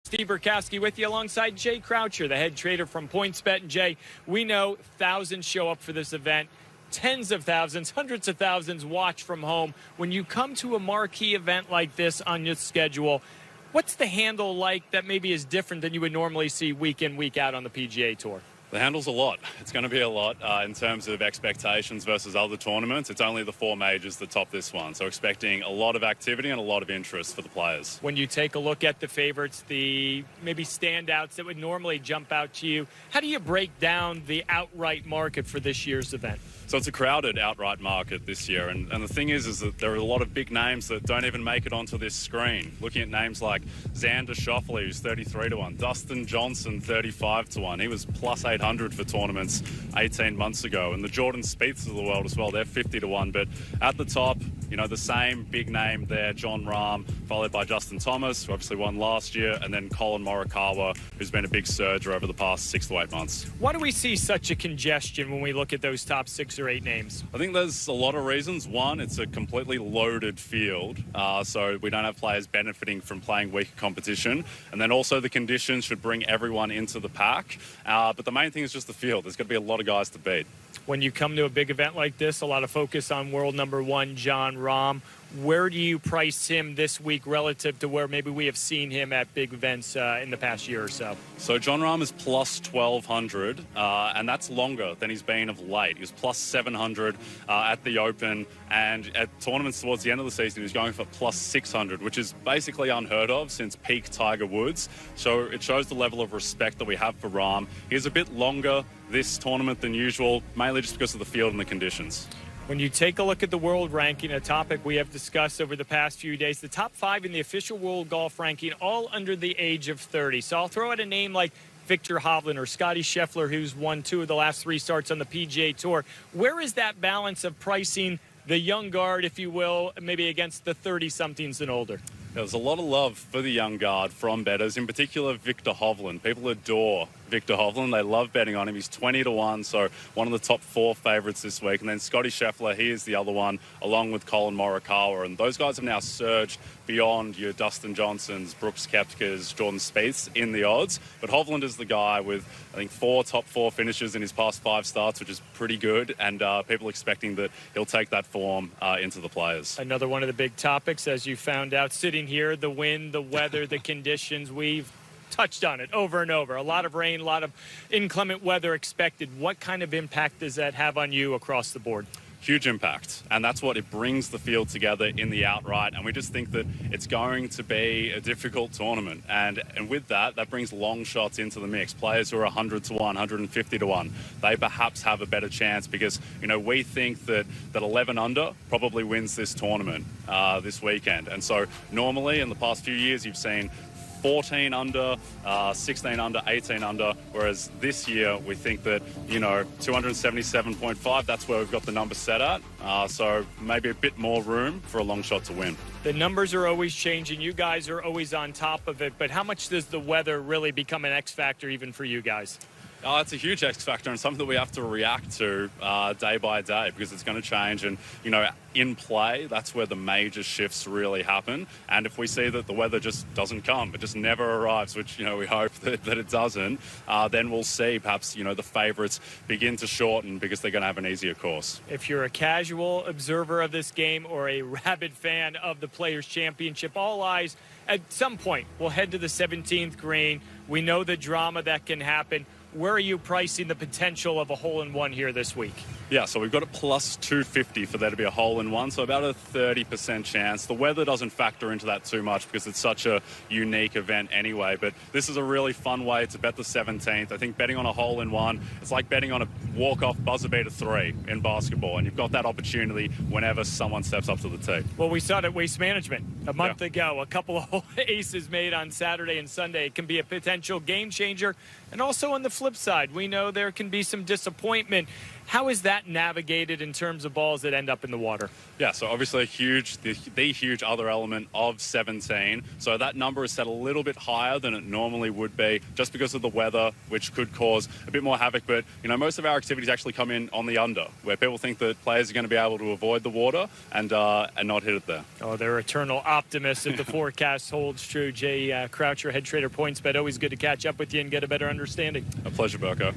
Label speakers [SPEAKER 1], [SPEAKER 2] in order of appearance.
[SPEAKER 1] Steve Burkowski with you alongside Jay Croucher, the head trader from PointsBet. And Jay, we know thousands show up for this event. Tens of thousands, hundreds of thousands watch from home. When you come to a marquee event like this on your schedule, what's the handle like that maybe is different than you would normally see week in, week out on the PGA Tour?
[SPEAKER 2] The handle's a lot. It's going to be a lot in terms of expectations versus other tournaments. It's only the four majors that top this one. So expecting a lot of activity and a lot of interest for the players.
[SPEAKER 1] When you take a look at the favorites, the maybe standouts that would normally jump out to you, how do you break down the outright market for this year's event?
[SPEAKER 2] So it's a crowded outright market this year. And the thing is that there are a lot of big names that don't even make it onto this screen. Looking at names like Xander Schauffele, who's 33-1. Dustin Johnson, 35-1. He was plus 800 for tournaments 18 months ago. And the Jordan Spieths of the world as well, they're 50-1. But at the top, you know, the same big name there, Jon Rahm, followed by Justin Thomas, who obviously won last year, and then Colin Morikawa, who's been a big surger over the past 6 to 8 months.
[SPEAKER 1] Why do we see such a congestion when we look at those top 6 or 8 names?
[SPEAKER 2] I think there's a lot of reasons. One, it's a completely loaded field, so we don't have players benefiting from playing weaker competition. And then also the conditions should bring everyone into the pack. But the main thing is just the field. There's going to be a lot of guys to beat.
[SPEAKER 1] When you come to a big event like this, a lot of focus on world number one, Jon Rahm. Where do you price him this week relative to where maybe we have seen him at big events in the past year or so?
[SPEAKER 2] So Jon Rahm is plus 1,200, and that's longer than he's been of late. He was plus 700 at the Open, and at tournaments towards the end of the season, he was going for plus 600, which is basically unheard of since peak Tiger Woods. So it shows the level of respect that we have for Rahm. He's a bit longer this tournament than usual, mainly just because of the field and the conditions.
[SPEAKER 1] When you take a look at the world ranking, a topic we have discussed over the past few days, the top 5 in the official world golf ranking, all under the age of 30. So I'll throw out a name like Viktor Hovland or Scotty Scheffler, who's won 2 of the last 3 starts on the PGA Tour. Where is that balance of pricing the young guard, if you will, maybe against the 30-somethings and older?
[SPEAKER 2] There's a lot of love for the young guard from bettors, in particular Viktor Hovland. People adore Viktor Hovland. They love betting on him. He's 20-1, so one of the top 4 favourites this week. And then Scotty Scheffler, he is the other one, along with Colin Morikawa. And those guys have now surged beyond your Dustin Johnsons, Brooks Koepkas, Jordan Spieths in the odds. But Hovland is the guy with, I think, 4 top 4 finishes in his past 5 starts, which is pretty good. And people expecting that he'll take that form into the players.
[SPEAKER 1] Another one of the big topics, as you found out, sitting here, the wind, the weather, the conditions. We've touched on it over and over. A lot of rain, a lot of inclement weather expected. What kind of impact does that have on you across the board?
[SPEAKER 2] Huge impact, and that's what it brings the field together in the outright, and we just think that it's going to be a difficult tournament, and with that brings long shots into the mix. Players who are 100-1, 150-1, they perhaps have a better chance because, you know, we think that 11 under probably wins this tournament this weekend. And so normally in the past few years you've seen 14 under, 16 under, 18 under, whereas this year we think that, you know, 277.5, that's where we've got the number set at. So maybe a bit more room for a long shot to win.
[SPEAKER 1] The numbers are always changing. You guys are always on top of it, but how much does the weather really become an X factor even for you guys?
[SPEAKER 2] It's a huge X factor and something that we have to react to day by day because it's going to change. And, you know, in play, that's where the major shifts really happen. And if we see that the weather just doesn't come, it just never arrives, which, you know, we hope that it doesn't, then we'll see perhaps, you know, the favourites begin to shorten because they're going to have an easier course.
[SPEAKER 1] If you're a casual observer of this game or a rabid fan of the Players' Championship, all eyes at some point will head to the 17th green. We know the drama that can happen. Where are you pricing the potential of a hole-in-one here this week?
[SPEAKER 2] Yeah, so we've got a plus 250 for there to be a hole-in-one, so about a 30% chance. The weather doesn't factor into that too much because it's such a unique event anyway, but this is a really fun way to bet the 17th. I think betting on a hole-in-one, it's like betting on a walk-off buzzer-beater 3 in basketball, and you've got that opportunity whenever someone steps up to the tee.
[SPEAKER 1] Well, we saw it at Waste Management a month ago. A couple of aces made on Saturday and Sunday. It can be a potential game changer. And also on the flip side, we know there can be some disappointment. How is that navigated in terms of balls that end up in the water?
[SPEAKER 2] Yeah, so obviously the huge other element of 17. So that number is set a little bit higher than it normally would be just because of the weather, which could cause a bit more havoc. But, most of our activities actually come in on the under, where people think that players are going to be able to avoid the water and not hit it there.
[SPEAKER 1] Oh, they're eternal optimists if the forecast holds true. Jay Croucher, head trader PointsBet, always good to catch up with you and get a better understanding.
[SPEAKER 2] A pleasure, Burko.